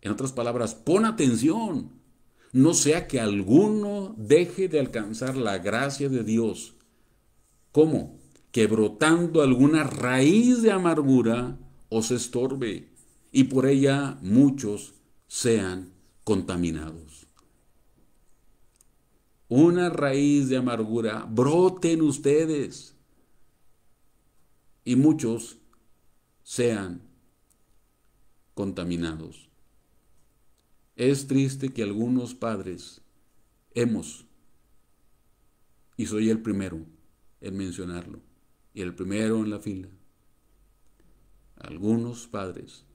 En otras palabras, pon atención. No sea que alguno deje de alcanzar la gracia de Dios. ¿Cómo? Que brotando alguna raíz de amargura os estorbe y por ella muchos sean contaminados. Una raíz de amargura brote en ustedes y muchos sean contaminados. Es triste que algunos padres y soy el primero en mencionarlo, y el primero en la fila, algunos padres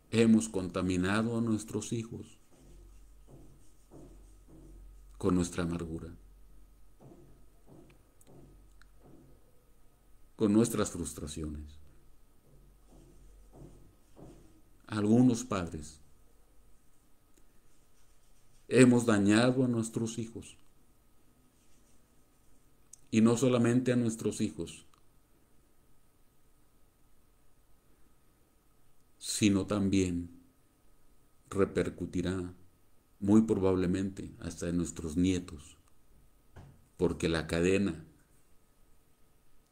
hemos contaminado a nuestros hijos con nuestra amargura, con nuestras frustraciones. Algunos padres hemos dañado a nuestros hijos, y no solamente a nuestros hijos, sino también repercutirá muy probablemente hasta en nuestros nietos, porque la cadena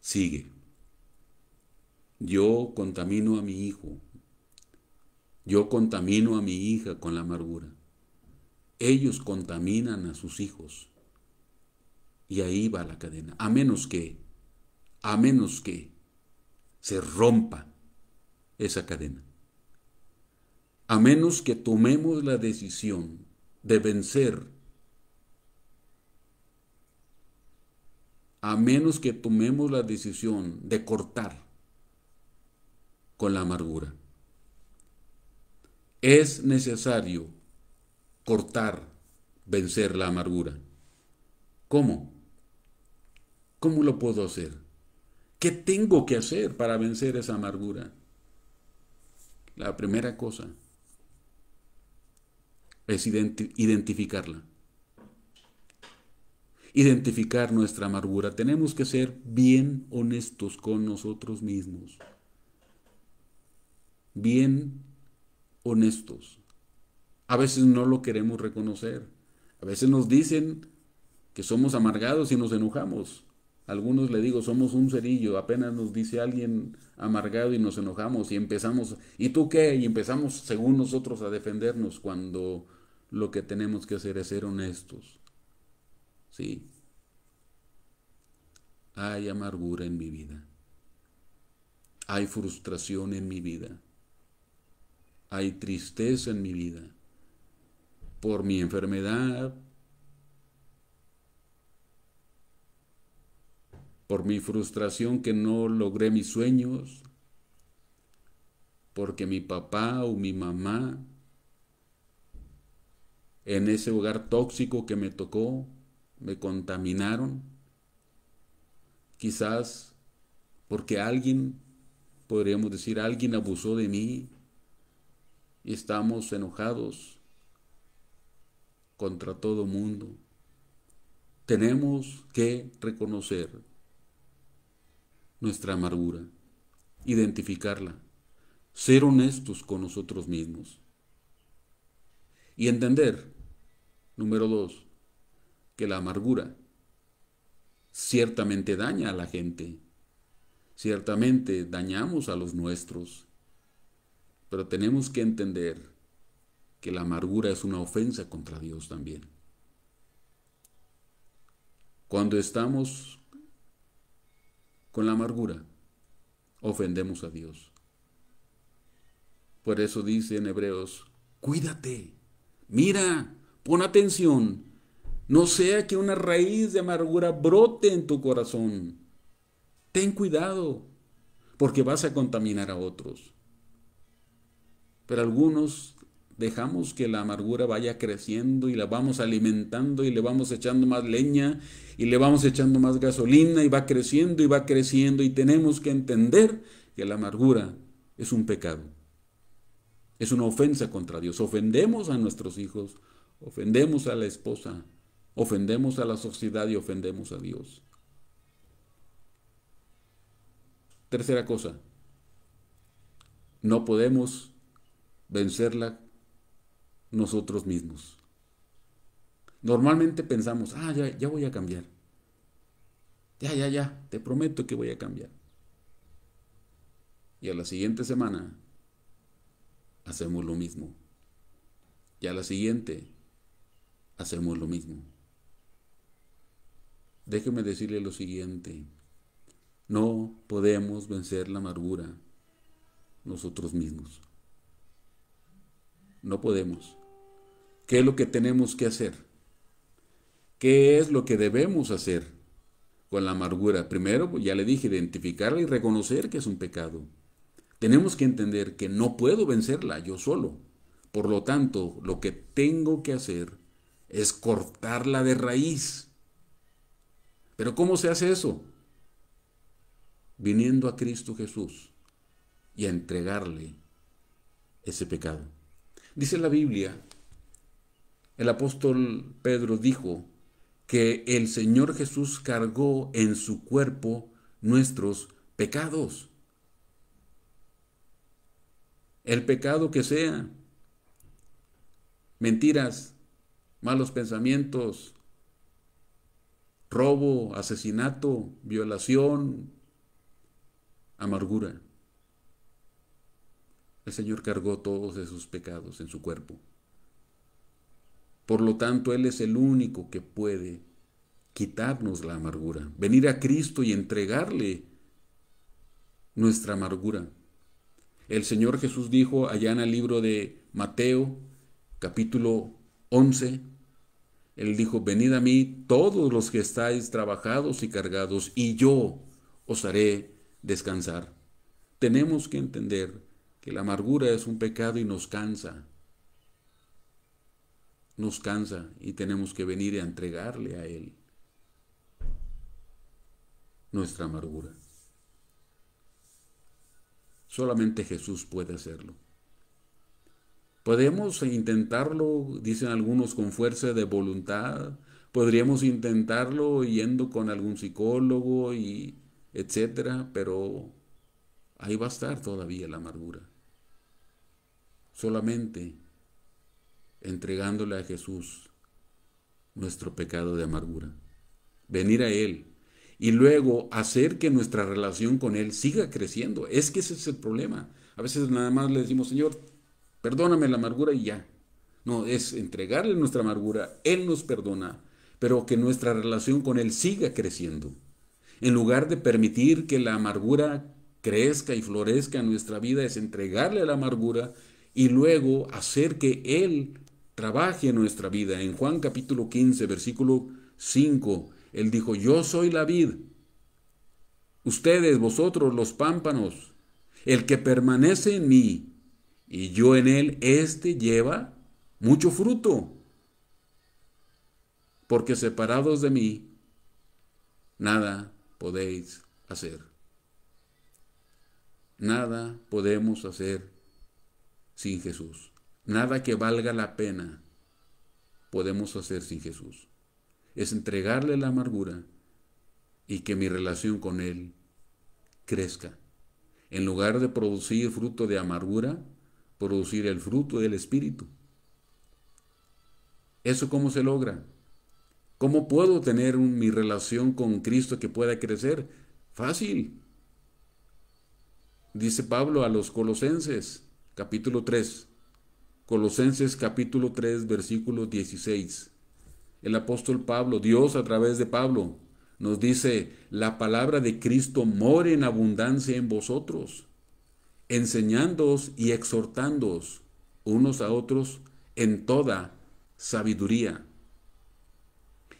sigue. Yo contamino a mi hijo, yo contamino a mi hija con la amargura. Ellos contaminan a sus hijos. Y ahí va la cadena. A menos que se rompa esa cadena. A menos que tomemos la decisión de vencer. A menos que tomemos la decisión de cortar con la amargura. Es necesario cortar, vencer la amargura. ¿Cómo? ¿Cómo lo puedo hacer? ¿Qué tengo que hacer para vencer esa amargura? La primera cosa es identificarla. Identificar nuestra amargura. Tenemos que ser bien honestos con nosotros mismos. Bien honestos. A veces no lo queremos reconocer. A veces nos dicen que somos amargados y nos enojamos. A algunos le digo, somos un cerillo. Apenas nos dice alguien amargado y nos enojamos y empezamos, ¿y tú qué? Y empezamos según nosotros a defendernos cuando lo que tenemos que hacer es ser honestos. Sí. Hay amargura en mi vida. Hay frustración en mi vida. Hay tristeza en mi vida. Por mi enfermedad, por mi frustración que no logré mis sueños, porque mi papá o mi mamá en ese hogar tóxico que me tocó, me contaminaron. Quizás porque alguien, podríamos decir, alguien abusó de mí y estamos enojados contra todo mundo. Tenemos que reconocer nuestra amargura, identificarla, ser honestos con nosotros mismos y entender, número 2, que la amargura ciertamente daña a la gente, ciertamente dañamos a los nuestros, pero tenemos que entender que la amargura es una ofensa contra Dios también. Cuando estamos con la amargura, ofendemos a Dios. Por eso dice en Hebreos, cuídate, mira, pon atención, no sea que una raíz de amargura brote en tu corazón. Ten cuidado, porque vas a contaminar a otros. Pero algunos dejamos que la amargura vaya creciendo y la vamos alimentando y le vamos echando más leña y le vamos echando más gasolina y va creciendo y tenemos que entender que la amargura es un pecado. Es una ofensa contra Dios. Ofendemos a nuestros hijos, ofendemos a la esposa, ofendemos a la sociedad y ofendemos a Dios. Tercera cosa, no podemos vencerla nosotros mismos. Normalmente pensamos, ya voy a cambiar. Ya, te prometo que voy a cambiar. Y a la siguiente semana hacemos lo mismo. Y a la siguiente hacemos lo mismo. Déjeme decirle lo siguiente. No podemos vencer la amargura nosotros mismos. No podemos. ¿Qué es lo que tenemos que hacer? ¿Qué es lo que debemos hacer con la amargura? Primero, ya le dije, identificarla y reconocer que es un pecado. Tenemos que entender que no puedo vencerla yo solo. Por lo tanto, lo que tengo que hacer es cortarla de raíz. ¿Pero cómo se hace eso? Viniendo a Cristo Jesús y a entregarle ese pecado. Dice la Biblia, el apóstol Pedro dijo que el Señor Jesús cargó en su cuerpo nuestros pecados. El pecado que sea, mentiras, malos pensamientos, robo, asesinato, violación, amargura. El Señor cargó todos esos pecados en su cuerpo. Por lo tanto, Él es el único que puede quitarnos la amargura, venir a Cristo y entregarle nuestra amargura. El Señor Jesús dijo allá en el libro de Mateo, capítulo 11, Él dijo, venid a mí todos los que estáis trabajados y cargados, y yo os haré descansar. Tenemos que entender que la amargura es un pecado y nos cansa y tenemos que venir a entregarle a Él nuestra amargura. Solamente Jesús puede hacerlo. Podemos intentarlo, dicen algunos, con fuerza de voluntad. Podríamos intentarlo yendo con algún psicólogo y etcétera, pero ahí va a estar todavía la amargura. Solamente entregándole a Jesús nuestro pecado de amargura. Venir a Él y luego hacer que nuestra relación con Él siga creciendo. Es que ese es el problema. A veces nada más le decimos, Señor, perdóname la amargura y ya. No, es entregarle nuestra amargura, Él nos perdona, pero que nuestra relación con Él siga creciendo. En lugar de permitir que la amargura crezca y florezca en nuestra vida, es entregarle la amargura y luego hacer que Él trabaje en nuestra vida. En Juan capítulo 15, versículo 5, Él dijo, yo soy la vid, ustedes, vosotros los pámpanos, el que permanece en mí y yo en él, éste lleva mucho fruto, porque separados de mí, nada podéis hacer. Nada podemos hacer sin Jesús. Nada que valga la pena podemos hacer sin Jesús. Es entregarle la amargura y que mi relación con Él crezca. En lugar de producir fruto de amargura, producir el fruto del Espíritu. ¿Eso cómo se logra? ¿Cómo puedo tener mi relación con Cristo que pueda crecer? Fácil. Dice Pablo a los Colosenses, capítulo 3. Colosenses capítulo 3, versículo 16. El apóstol Pablo, Dios a través de Pablo, nos dice, la palabra de Cristo more en abundancia en vosotros. enseñándoos y exhortándoos unos a otros en toda sabiduría.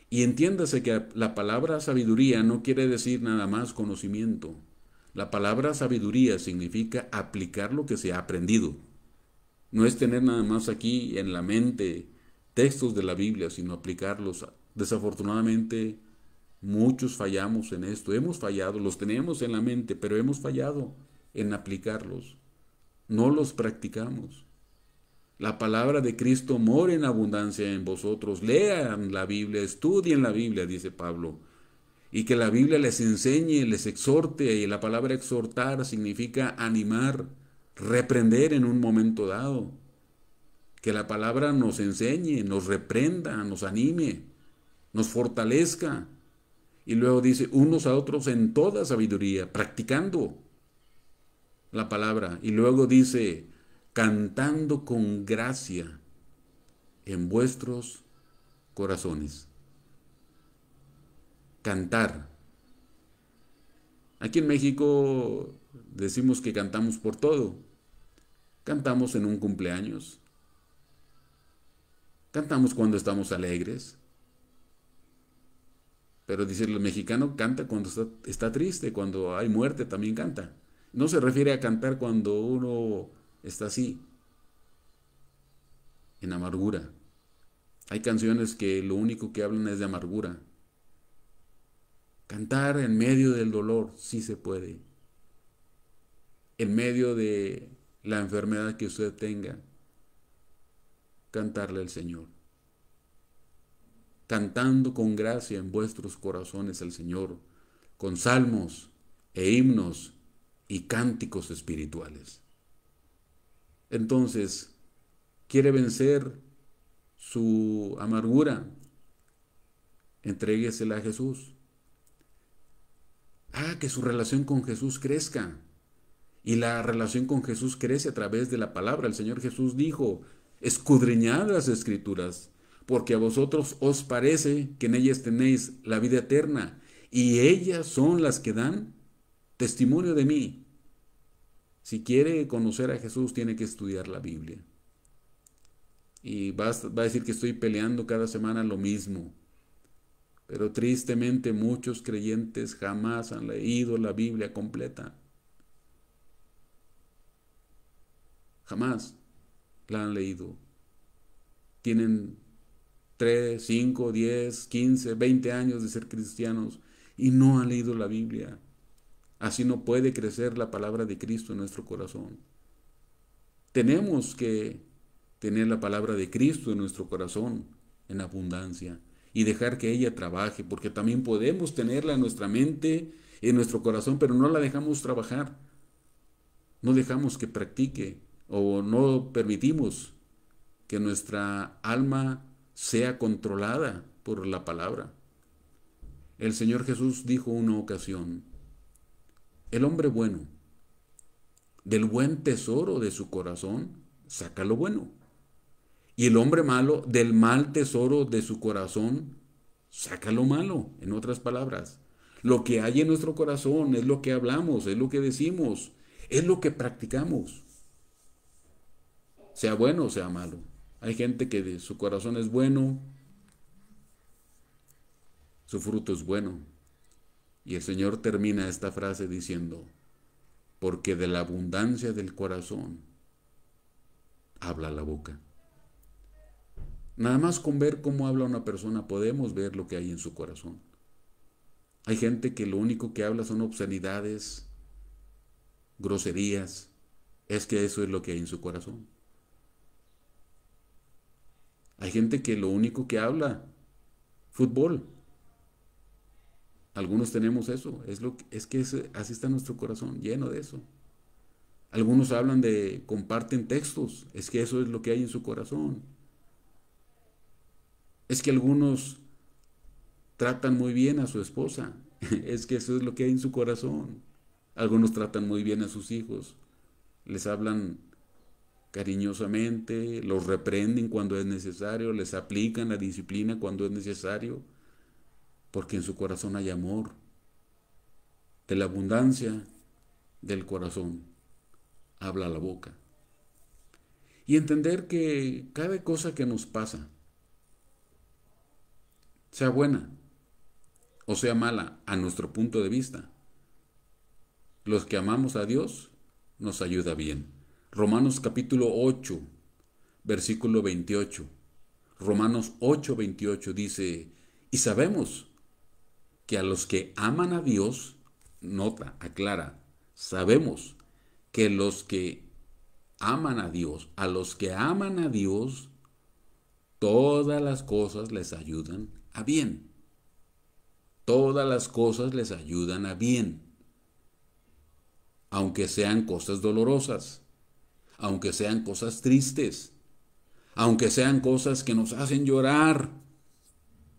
Y entiéndase que la palabra sabiduría no quiere decir nada más conocimiento. La palabra sabiduría significa aplicar lo que se ha aprendido. No es tener nada más aquí en la mente textos de la Biblia, sino aplicarlos. Desafortunadamente, muchos fallamos en esto. Hemos fallado, los tenemos en la mente, pero hemos fallado en aplicarlos. No los practicamos. La palabra de Cristo mora en abundancia en vosotros. Lean la Biblia, estudien la Biblia, dice Pablo. Y que la Biblia les enseñe, les exhorte. Y la palabra exhortar significa animar, reprender en un momento dado. Que la palabra nos enseñe, nos reprenda, nos anime, nos fortalezca. Y luego dice, unos a otros en toda sabiduría, practicando la palabra. Y luego dice, cantando con gracia en vuestros corazones. Cantar. Aquí en México decimos que cantamos por todo. Cantamos en un cumpleaños. Cantamos cuando estamos alegres. Pero dice el mexicano, canta cuando está triste, cuando hay muerte también canta. No se refiere a cantar cuando uno está así, en amargura. Hay canciones que lo único que hablan es de amargura. Cantar en medio del dolor, sí se puede. En medio de la enfermedad que usted tenga, cantarle al Señor. Cantando con gracia en vuestros corazones al Señor, con salmos e himnos y cánticos espirituales. Entonces, ¿quiere vencer su amargura? Entréguesela a Jesús. Haga que su relación con Jesús crezca. Y la relación con Jesús crece a través de la palabra. El Señor Jesús dijo, escudriñad las Escrituras, porque a vosotros os parece que en ellas tenéis la vida eterna, y ellas son las que dan testimonio de mí. Si quiere conocer a Jesús, tiene que estudiar la Biblia. Y va a decir que estoy peleando cada semana lo mismo. Pero tristemente muchos creyentes jamás han leído la Biblia completa. Jamás la han leído. Tienen 3, 5, 10, 15, 20 años de ser cristianos y no han leído la Biblia. Así no puede crecer la palabra de Cristo en nuestro corazón. Tenemos que tener la palabra de Cristo en nuestro corazón en abundancia y dejar que ella trabaje, porque también podemos tenerla en nuestra mente, en nuestro corazón, pero no la dejamos trabajar. No dejamos que practique o no permitimos que nuestra alma sea controlada por la palabra. El Señor Jesús dijo una ocasión, el hombre bueno, del buen tesoro de su corazón, saca lo bueno. Y el hombre malo, del mal tesoro de su corazón, saca lo malo. En otras palabras, lo que hay en nuestro corazón es lo que hablamos, es lo que decimos, es lo que practicamos. Sea bueno o sea malo. Hay gente que de su corazón es bueno, su fruto es bueno. Y el Señor termina esta frase diciendo, porque de la abundancia del corazón habla la boca. Nada más con ver cómo habla una persona podemos ver lo que hay en su corazón. Hay gente que lo único que habla son obscenidades, groserías. Es que eso es lo que hay en su corazón. Hay gente que lo único que habla, fútbol. Algunos tenemos eso, así está nuestro corazón, lleno de eso. Algunos hablan comparten textos, es que eso es lo que hay en su corazón. Es que algunos tratan muy bien a su esposa, es que eso es lo que hay en su corazón. Algunos tratan muy bien a sus hijos, les hablan cariñosamente, los reprenden cuando es necesario, les aplican la disciplina cuando es necesario, porque en su corazón hay amor. De la abundancia del corazón habla la boca. Y entender que cada cosa que nos pasa, sea buena o sea mala, a nuestro punto de vista, los que amamos a Dios nos ayuda bien. Romanos capítulo 8, versículo 28. Romanos 8, 28 dice, y sabemos que a los que aman a Dios, nota, aclara, sabemos que los que aman a Dios, a los que aman a Dios, todas las cosas les ayudan a bien. Todas las cosas les ayudan a bien, aunque sean cosas dolorosas, aunque sean cosas tristes, aunque sean cosas que nos hacen llorar,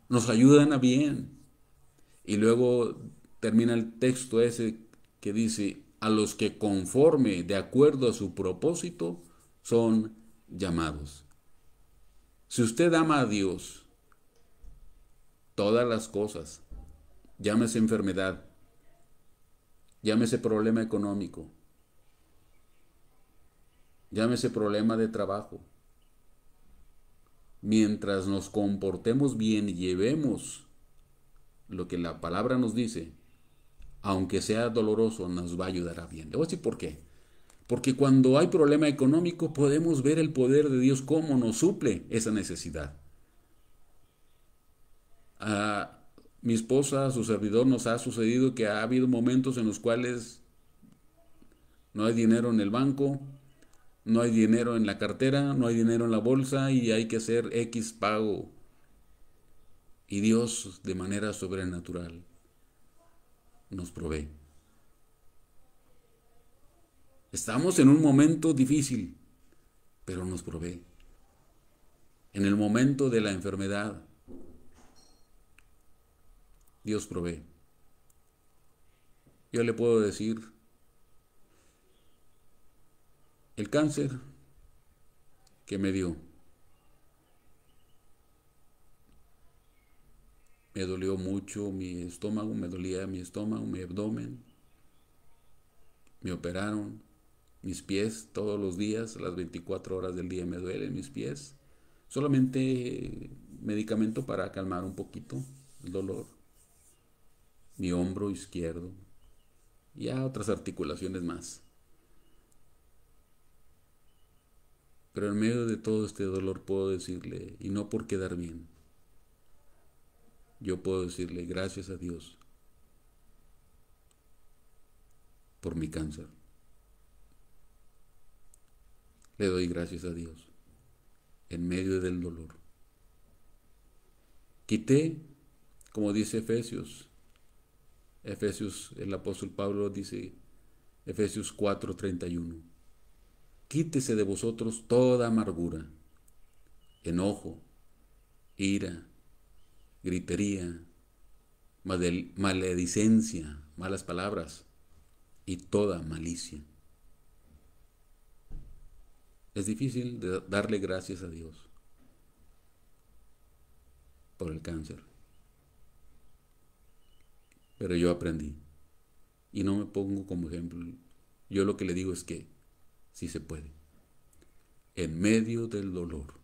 nos ayudan a bien. Y luego termina el texto ese que dice, a los que conforme de acuerdo a su propósito son llamados. Si usted ama a Dios, todas las cosas, llámese enfermedad, llámese problema económico, llámese problema de trabajo, mientras nos comportemos bien y llevemos lo que la palabra nos dice, aunque sea doloroso, nos va a ayudar a bien. Le voy a decir por qué. Porque cuando hay problema económico podemos ver el poder de Dios cómo nos suple esa necesidad. A mi esposa, a su servidor, nos ha sucedido que ha habido momentos en los cuales no hay dinero en el banco, no hay dinero en la cartera, no hay dinero en la bolsa y hay que hacer X pago. Y Dios, de manera sobrenatural, nos provee. Estamos en un momento difícil, pero nos provee. En el momento de la enfermedad, Dios provee. Yo le puedo decir, el cáncer que me dio, me dolió mucho mi estómago, me dolía mi estómago, mi abdomen, me operaron, mis pies todos los días, las 24 horas del día me duelen mis pies, solamente medicamento para calmar un poquito el dolor, mi hombro izquierdo y ya otras articulaciones más. Pero en medio de todo este dolor puedo decirle, y no por quedar bien, yo puedo decirle gracias a Dios por mi cáncer. Le doy gracias a Dios en medio del dolor. Quité, como dice Efesios, el apóstol Pablo dice, Efesios 4:31, quítese de vosotros toda amargura, enojo, ira, gritería, maledicencia, malas palabras y toda malicia. Es difícil darle gracias a Dios por el cáncer, pero yo aprendí y no me pongo como ejemplo. Yo lo que le digo es que sí se puede. En medio del dolor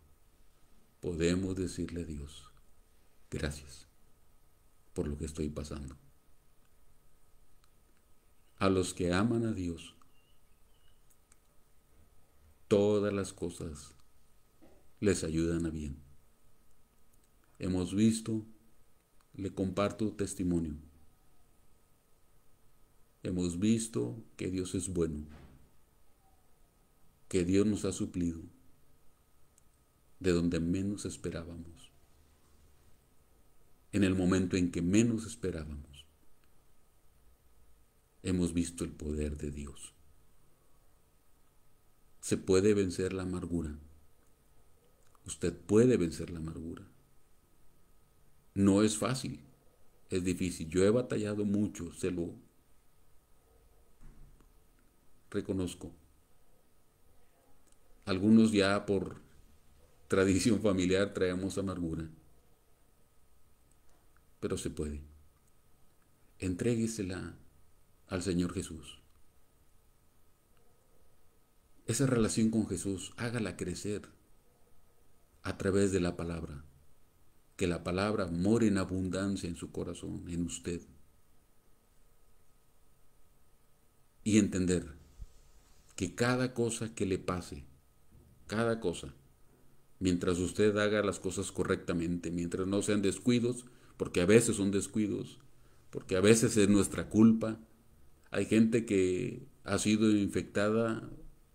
podemos decirle a Dios, gracias por lo que estoy pasando. A los que aman a Dios, todas las cosas les ayudan a bien. Hemos visto, le comparto testimonio, hemos visto que Dios es bueno, que Dios nos ha suplido de donde menos esperábamos, en el momento en que menos esperábamos. Hemos visto el poder de Dios. Se puede vencer la amargura. Usted puede vencer la amargura. No es fácil, es difícil. Yo he batallado mucho, se lo reconozco. Algunos ya por tradición familiar traemos amargura, pero se puede. Entréguesela al Señor Jesús. esa relación con Jesús, hágala crecer a través de la palabra. Que la palabra more en abundancia en su corazón, en usted. Y entender que cada cosa que le pase, cada cosa, mientras usted haga las cosas correctamente, mientras no sean descuidos, porque a veces son descuidos, porque a veces es nuestra culpa. Hay gente que ha sido infectada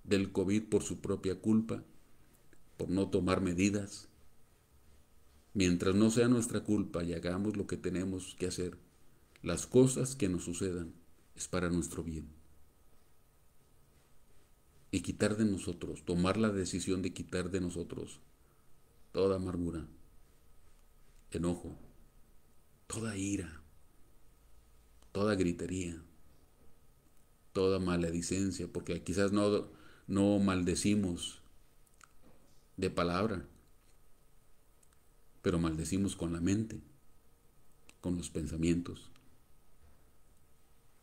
del COVID por su propia culpa, por no tomar medidas. Mientras no sea nuestra culpa y hagamos lo que tenemos que hacer, las cosas que nos sucedan es para nuestro bien. Y quitar de nosotros, tomar la decisión de quitar de nosotros toda amargura, enojo, toda ira, toda gritería, toda maledicencia, porque quizás no maldecimos de palabra, pero maldecimos con la mente, con los pensamientos,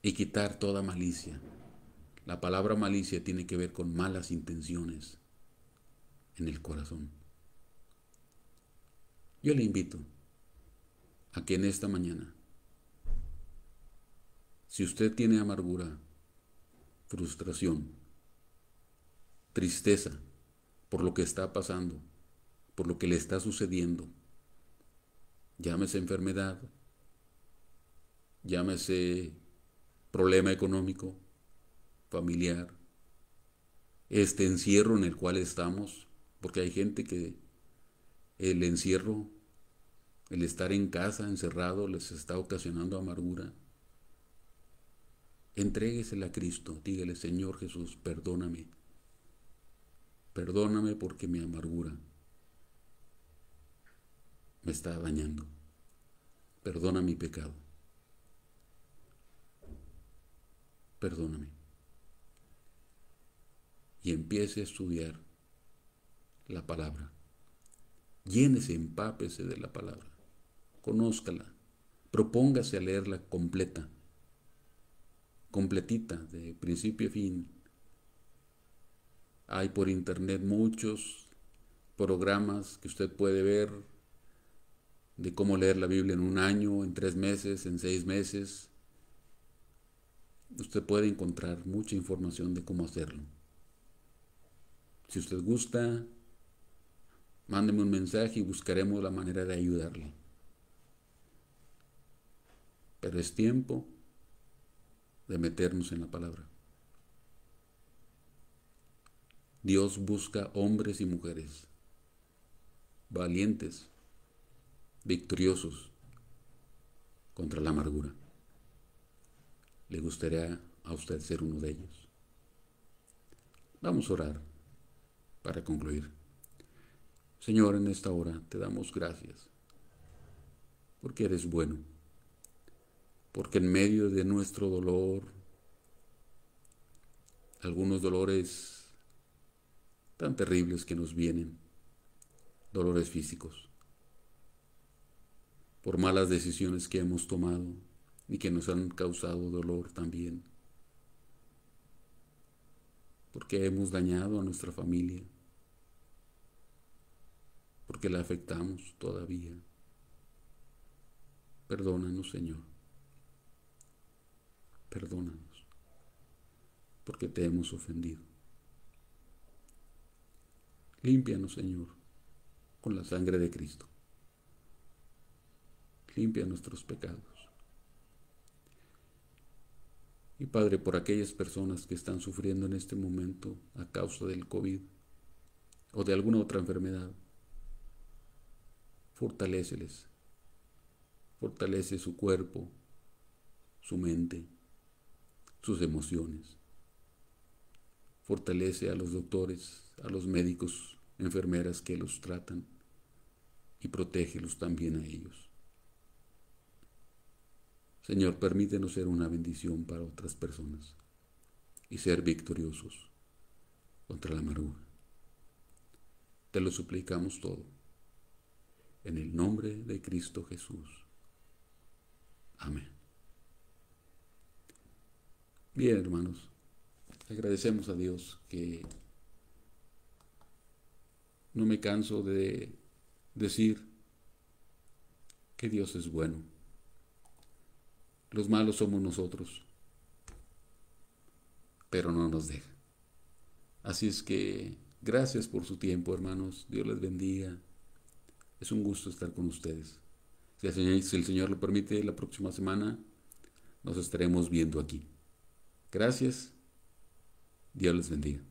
y quitar toda malicia. La palabra malicia tiene que ver con malas intenciones en el corazón. Yo le invito a que en esta mañana, si usted tiene amargura, frustración, tristeza por lo que está pasando, por lo que le está sucediendo, llámese enfermedad, llámese problema económico, familiar, este encierro en el cual estamos, porque hay gente que el encierro, el estar en casa encerrado les está ocasionando amargura. Entréguesela a Cristo, dígale: Señor Jesús, perdóname, perdóname porque mi amargura me está dañando, perdona mi pecado, perdóname. Y empiece a estudiar la palabra. Llénese, empápese de la palabra. Conózcala. Propóngase a leerla completa, completita, de principio a fin. Hay por internet muchos programas que usted puede ver de cómo leer la Biblia en un año, en 3 meses, en 6 meses. Usted puede encontrar mucha información de cómo hacerlo. Si usted gusta, mándeme un mensaje y buscaremos la manera de ayudarle. Pero es tiempo de meternos en la palabra. Dios busca hombres y mujeres valientes, victoriosos contra la amargura. ¿Le gustaría a usted ser uno de ellos? Vamos a orar para concluir. Señor, en esta hora te damos gracias porque eres bueno, porque en medio de nuestro dolor, algunos dolores tan terribles que nos vienen, dolores físicos, por malas decisiones que hemos tomado y que nos han causado dolor también, porque hemos dañado a nuestra familia, porque la afectamos todavía. Perdónanos, Señor. Perdónanos, porque te hemos ofendido. Límpianos, Señor, con la sangre de Cristo. Limpia nuestros pecados. Y Padre, por aquellas personas que están sufriendo en este momento a causa del COVID o de alguna otra enfermedad, fortaléceles. Fortalece su cuerpo, su mente, sus emociones. Fortalece a los doctores, a los médicos, enfermeras que los tratan y protégelos también a ellos. Señor, permítenos ser una bendición para otras personas y ser victoriosos contra la amargura. Te lo suplicamos todo, en el nombre de Cristo Jesús. Amén. Bien, hermanos, agradecemos a Dios que no me canso de decir que Dios es bueno. Los malos somos nosotros, pero no nos deja. Así es que gracias por su tiempo, hermanos. Dios les bendiga. Es un gusto estar con ustedes. Si el Señor lo permite, la próxima semana nos estaremos viendo aquí. Gracias. Dios les bendiga.